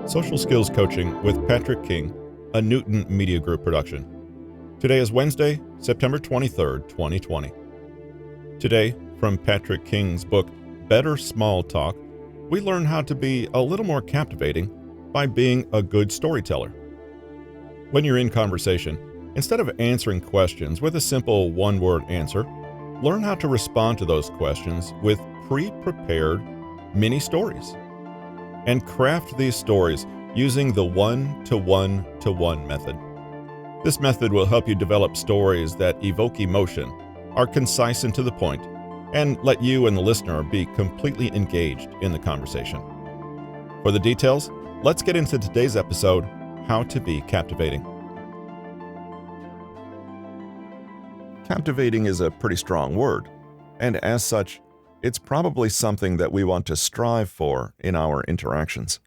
Social Skills Coaching with Patrick King, a Newton Media Group production. Today is Wednesday, September 23rd, 2020. Today, from Patrick King's book, Better Small Talk, we learn how to be a little more captivating by being a good storyteller. When you're in conversation, instead of answering questions with a simple one-word answer, learn how to respond to those questions with pre-prepared mini stories. And craft these stories using the one-to-one-to-one method. This method will help you develop stories that evoke emotion, are concise and to the point, and let you and the listener be completely engaged in the conversation. For the details, let's get into today's episode, How to Be Captivating. Captivating is a pretty strong word, and as such, it's probably something that we want to strive for in our interactions.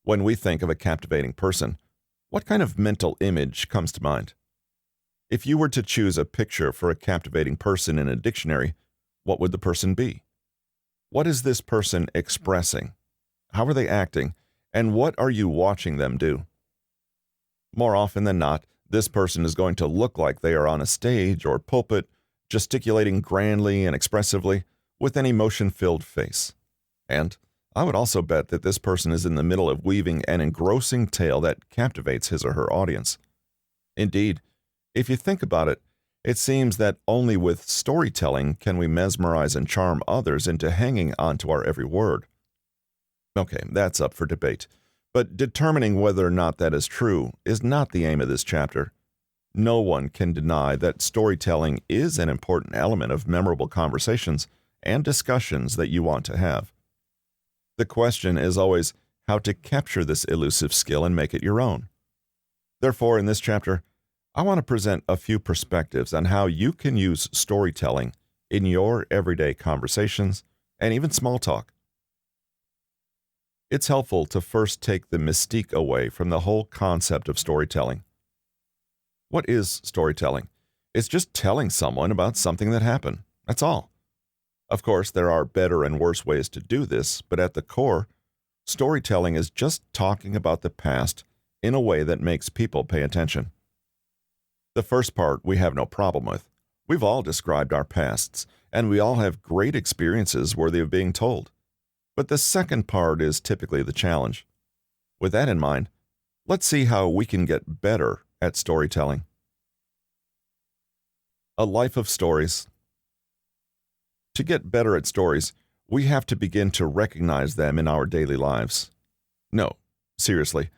When we think of a captivating person, what kind of mental image comes to mind? If you were to choose a picture for a captivating person in a dictionary, what would the person be? What is this person expressing? How are they acting? And what are you watching them do? More often than not, this person is going to look like they are on a stage or pulpit, gesticulating grandly and expressively, with an emotion-filled face. And I would also bet that this person is in the middle of weaving an engrossing tale that captivates his or her audience. Indeed, if you think about it, it seems that only with storytelling can we mesmerize and charm others into hanging onto our every word. Okay, that's up for debate, but determining whether or not that is true is not the aim of this chapter. No one can deny that storytelling is an important element of memorable conversations and discussions that you want to have. The question is always how to capture this elusive skill and make it your own. Therefore, in this chapter, I want to present a few perspectives on how you can use storytelling in your everyday conversations and even small talk. It's helpful to first take the mystique away from the whole concept of storytelling. What is storytelling? It's just telling someone about something that happened. That's all. Of course, there are better and worse ways to do this, but at the core, storytelling is just talking about the past in a way that makes people pay attention. The first part we have no problem with. We've all described our pasts, and we all have great experiences worthy of being told. But the second part is typically the challenge. With that in mind, let's see how we can get better at storytelling. A life of stories. To get better at stories, we have to begin to recognize them in our daily lives. No, seriously,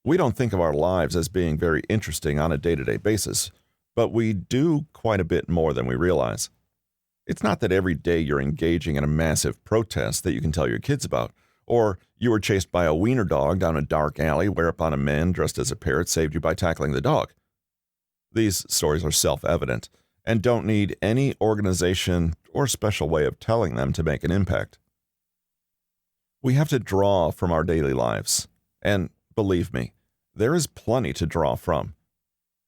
we don't think of our lives as being very interesting on a day-to-day basis, but we do quite a bit more than we realize. It's not that every day you're engaging in a massive protest that you can tell your kids about, or you were chased by a wiener dog down a dark alley whereupon a man dressed as a parrot saved you by tackling the dog. These stories are self-evident and don't need any organization or special way of telling them to make an impact. We have to draw from our daily lives, and believe me, there is plenty to draw from.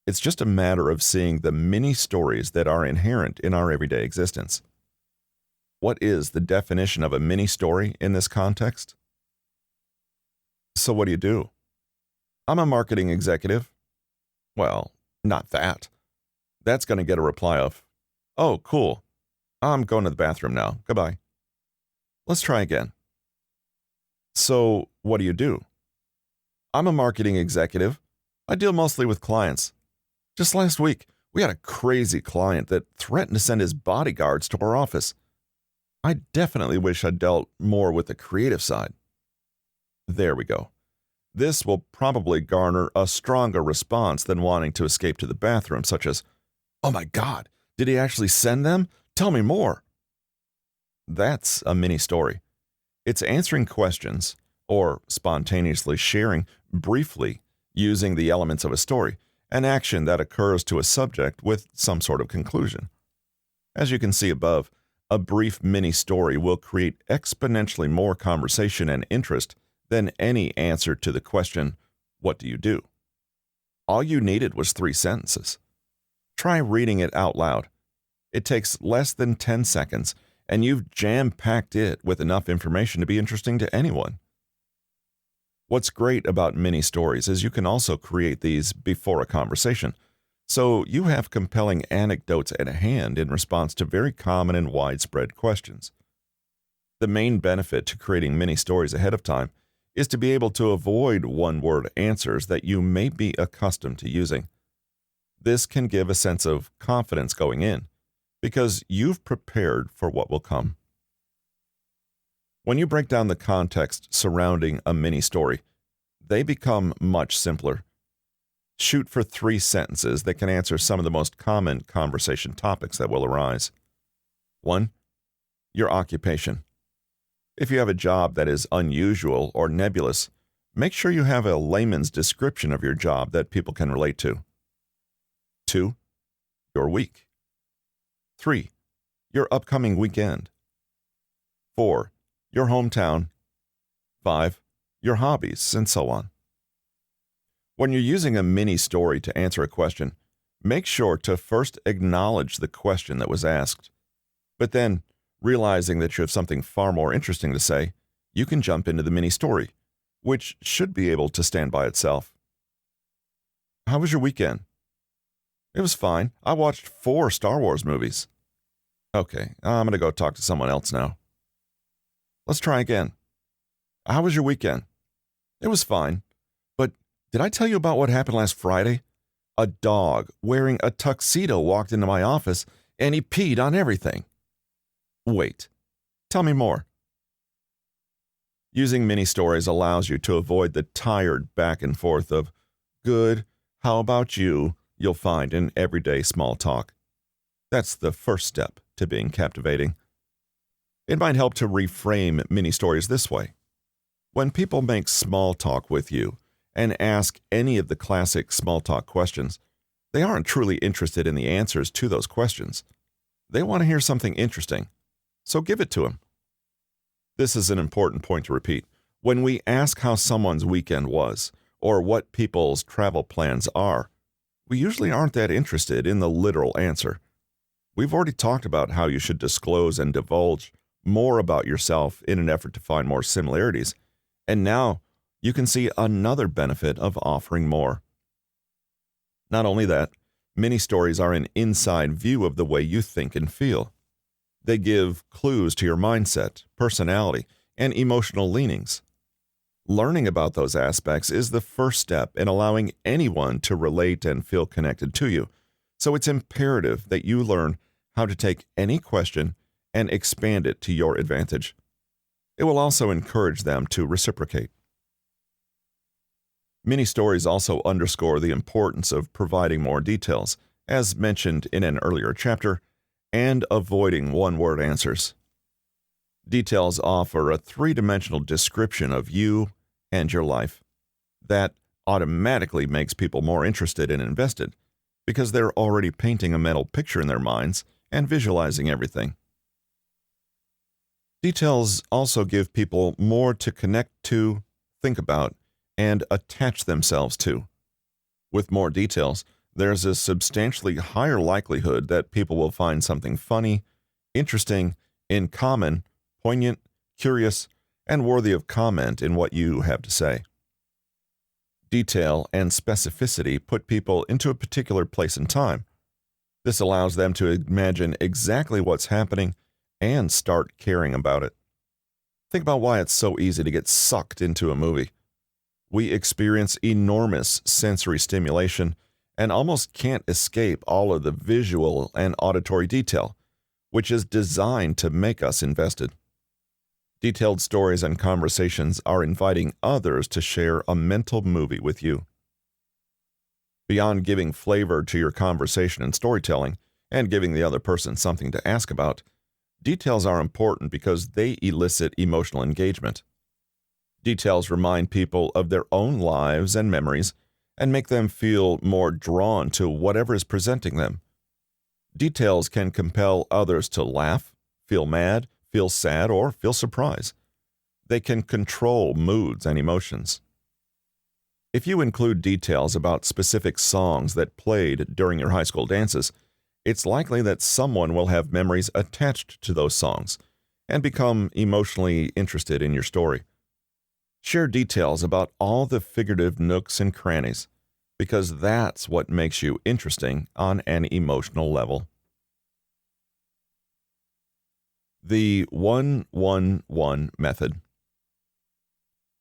It's just a matter of seeing the many stories that are inherent in our everyday existence. What is the definition of a mini story in this context? So what do? I'm a marketing executive. Well, not that. That's going to get a reply of, "Oh, cool. I'm going to the bathroom now. Goodbye." Let's try again. So what do? I'm a marketing executive. I deal mostly with clients. Just last week, we had a crazy client that threatened to send his bodyguards to our office. I definitely wish I'd dealt more with the creative side. There we go. This will probably garner a stronger response than wanting to escape to the bathroom, such as, "Oh my God, did he actually send them? Tell me more." That's a mini story. It's answering questions or spontaneously sharing briefly using the elements of a story, an action that occurs to a subject with some sort of conclusion. As you can see above, a brief mini story will create exponentially more conversation and interest than any answer to the question, "What do you do?" All you needed was 3 sentences. Try reading it out loud. It takes less than 10 seconds, and you've jam-packed it with enough information to be interesting to anyone. What's great about mini stories is you can also create these before a conversation, so you have compelling anecdotes at hand in response to very common and widespread questions. The main benefit to creating mini stories ahead of time is to be able to avoid one-word answers that you may be accustomed to using. This can give a sense of confidence going in, because you've prepared for what will come. When you break down the context surrounding a mini story, they become much simpler. Shoot for 3 sentences that can answer some of the most common conversation topics that will arise. 1. Your occupation. If you have a job that is unusual or nebulous, make sure you have a layman's description of your job that people can relate to. 2. Your week. 3. Your upcoming weekend. 4. Your hometown. 5. Your hobbies, and so on. When you're using a mini story to answer a question, make sure to first acknowledge the question that was asked. But then, realizing that you have something far more interesting to say, you can jump into the mini story, which should be able to stand by itself. How was your weekend? It was fine. I watched 4 Star Wars movies. Okay, I'm going to go talk to someone else now. Let's try again. How was your weekend? It was fine. But did I tell you about what happened last Friday? A dog wearing a tuxedo walked into my office and he peed on everything. Wait, tell me more. Using mini stories allows you to avoid the tired back and forth of, good, how about you, you'll find in everyday small talk. That's the first step to being captivating. It might help to reframe mini stories this way. When people make small talk with you and ask any of the classic small talk questions, they aren't truly interested in the answers to those questions. They want to hear something interesting. So give it to them. This is an important point to repeat. When we ask how someone's weekend was, or what people's travel plans are, we usually aren't that interested in the literal answer. We've already talked about how you should disclose and divulge more about yourself in an effort to find more similarities, and now you can see another benefit of offering more. Not only that, mini stories are an inside view of the way you think and feel. They give clues to your mindset, personality, and emotional leanings. Learning about those aspects is the first step in allowing anyone to relate and feel connected to you, so it's imperative that you learn how to take any question and expand it to your advantage. It will also encourage them to reciprocate. Mini stories also underscore the importance of providing more details, as mentioned in an earlier chapter, and avoiding one-word answers. Details offer a 3-dimensional description of you and your life. That automatically makes people more interested and invested, because they're already painting a mental picture in their minds and visualizing everything. Details also give people more to connect to, think about, and attach themselves to. With more details, there's a substantially higher likelihood that people will find something funny, interesting, in common, poignant, curious, and worthy of comment in what you have to say. Detail and specificity put people into a particular place and time. This allows them to imagine exactly what's happening and start caring about it. Think about why it's so easy to get sucked into a movie. We experience enormous sensory stimulation and almost can't escape all of the visual and auditory detail, which is designed to make us invested. Detailed stories and conversations are inviting others to share a mental movie with you. Beyond giving flavor to your conversation and storytelling, and giving the other person something to ask about, details are important because they elicit emotional engagement. Details remind people of their own lives and memories and make them feel more drawn to whatever is presenting them. Details can compel others to laugh, feel mad, feel sad, or feel surprise. They can control moods and emotions. If you include details about specific songs that played during your high school dances, it's likely that someone will have memories attached to those songs and become emotionally interested in your story. Share details about all the figurative nooks and crannies, because that's what makes you interesting on an emotional level. The 1-1-1 method.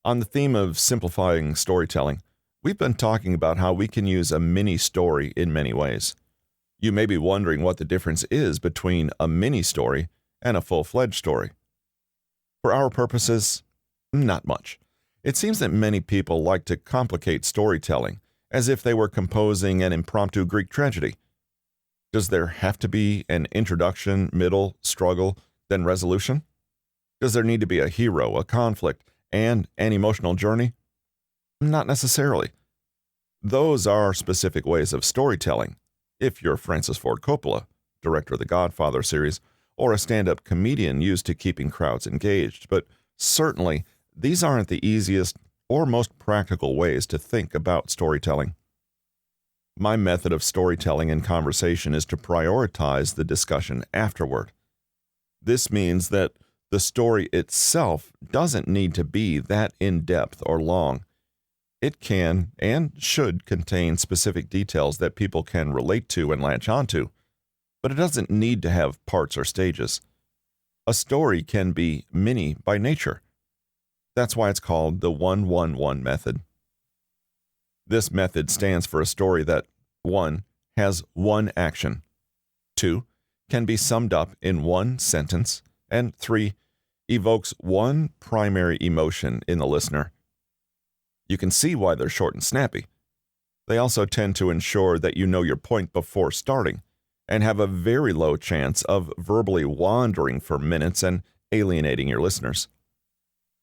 On the theme of simplifying storytelling, we've been talking about how we can use a mini story in many ways. You may be wondering what the difference is between a mini story and a full-fledged story. For our purposes, not much. It seems that many people like to complicate storytelling as if they were composing an impromptu Greek tragedy. Does there have to be an introduction, middle, struggle, then resolution? Does there need to be a hero, a conflict, and an emotional journey? Not necessarily. Those are specific ways of storytelling. If you're Francis Ford Coppola, director of the Godfather series, or a stand-up comedian used to keeping crowds engaged, but certainly these aren't the easiest or most practical ways to think about storytelling. My method of storytelling in conversation is to prioritize the discussion afterward. This means that the story itself doesn't need to be that in-depth or long. It can and should contain specific details that people can relate to and latch onto, but it doesn't need to have parts or stages. A story can be mini by nature. That's why it's called the 1-1-1 method. This method stands for a story that 1. Has one action, 2. Can be summed up in one sentence, and 3. Evokes one primary emotion in the listener. You can see why they're short and snappy. They also tend to ensure that you know your point before starting, and have a very low chance of verbally wandering for minutes and alienating your listeners.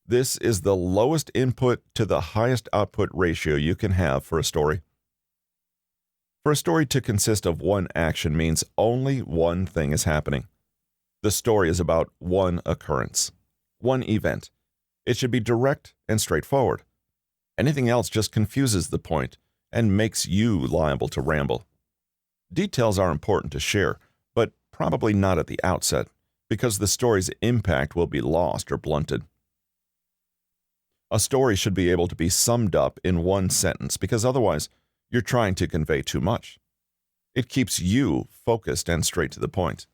This is the lowest input to the highest output ratio you can have for a story. For a story to consist of one action means only one thing is happening. The story is about one occurrence, one event. It should be direct and straightforward. Anything else just confuses the point and makes you liable to ramble. Details are important to share, but probably not at the outset, because the story's impact will be lost or blunted. A story should be able to be summed up in one sentence, because otherwise you're trying to convey too much. It keeps you focused and straight to the point.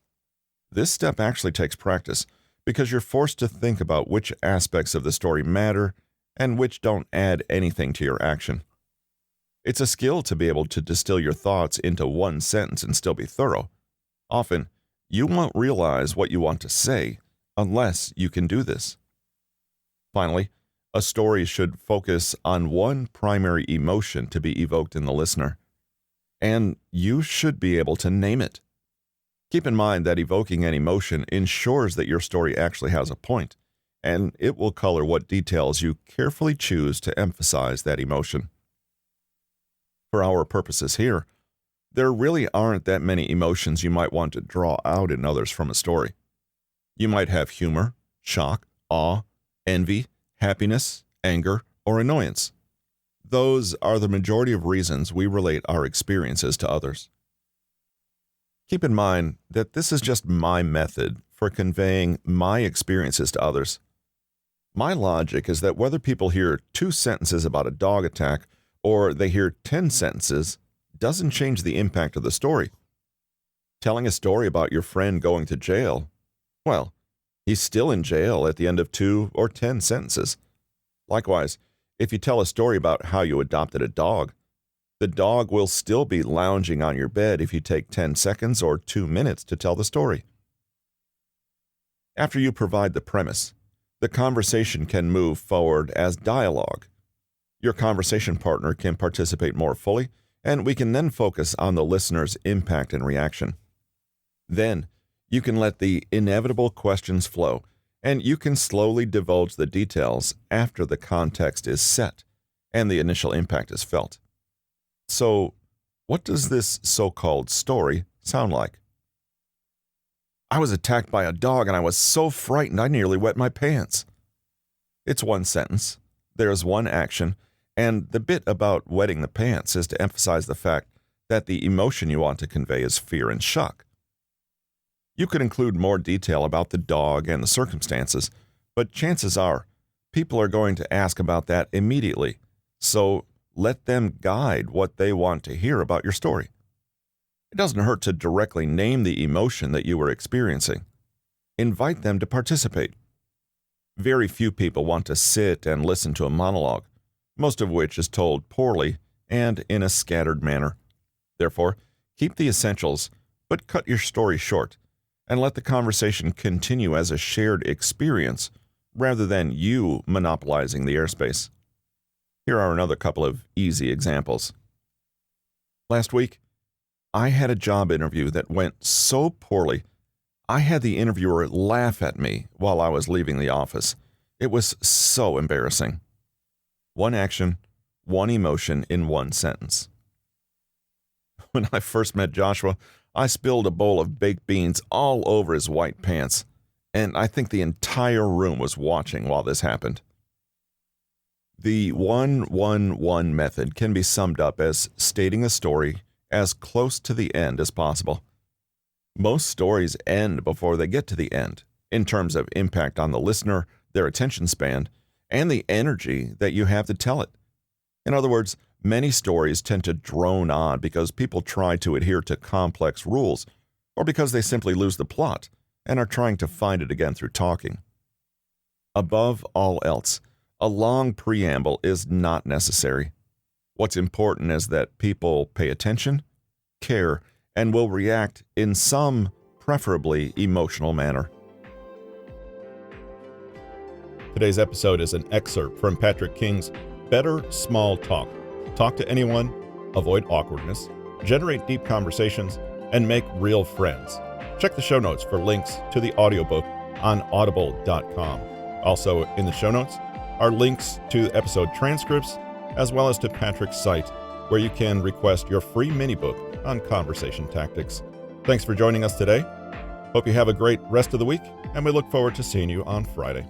This step actually takes practice, because you're forced to think about which aspects of the story matter and which don't add anything to your action. It's a skill to be able to distill your thoughts into one sentence and still be thorough. Often, you won't realize what you want to say unless you can do this. Finally, a story should focus on one primary emotion to be evoked in the listener, and you should be able to name it. Keep in mind that evoking an emotion ensures that your story actually has a point, and it will color what details you carefully choose to emphasize that emotion. For our purposes here, there really aren't that many emotions you might want to draw out in others from a story. You might have humor, shock, awe, envy, happiness, anger, or annoyance. Those are the majority of reasons we relate our experiences to others. Keep in mind that this is just my method for conveying my experiences to others. My logic is that whether people hear 2 sentences about a dog attack or they hear 10 sentences doesn't change the impact of the story. Telling a story about your friend going to jail, well, he's still in jail at the end of 2 or 10 sentences. Likewise, if you tell a story about how you adopted a dog, the dog will still be lounging on your bed if you take 10 seconds or 2 minutes to tell the story. After you provide the premise, the conversation can move forward as dialogue. Your conversation partner can participate more fully, and we can then focus on the listener's impact and reaction. Then, you can let the inevitable questions flow, and you can slowly divulge the details after the context is set and the initial impact is felt. So, what does this so-called story sound like? I was attacked by a dog and I was so frightened I nearly wet my pants. It's one sentence, there's one action, and the bit about wetting the pants is to emphasize the fact that the emotion you want to convey is fear and shock. You could include more detail about the dog and the circumstances, but chances are, People are going to ask about that immediately, so let them guide what they want to hear about your story. It doesn't hurt to directly name the emotion that you were experiencing. Invite them to participate. Very few people want to sit and listen to a monologue, most of which is told poorly and in a scattered manner. Therefore, keep the essentials, but cut your story short, and let the conversation continue as a shared experience rather than you monopolizing the airspace. Here are another couple of easy examples. Last week, I had a job interview that went so poorly, I had the interviewer laugh at me while I was leaving the office. It was so embarrassing. One action, one emotion in one sentence. When I first met Joshua, I spilled a bowl of baked beans all over his white pants, and I think the entire room was watching while this happened. The 1-1-1 method can be summed up as stating a story as close to the end as possible. Most stories end before they get to the end, in terms of impact on the listener, their attention span, and the energy that you have to tell it. In other words, many stories tend to drone on because people try to adhere to complex rules, or because they simply lose the plot and are trying to find it again through talking. Above all else, a long preamble is not necessary. What's important is that people pay attention, care, and will react in some, preferably emotional manner. Today's episode is an excerpt from Patrick King's Better Small Talk. Talk to anyone, avoid awkwardness, generate deep conversations, and make real friends. Check the show notes for links to the audiobook on audible.com. Also in the show notes are links to episode transcripts, as well as to Patrick's site, where you can request your free mini-book on conversation tactics. Thanks for joining us today. Hope you have a great rest of the week, and we look forward to seeing you on Friday.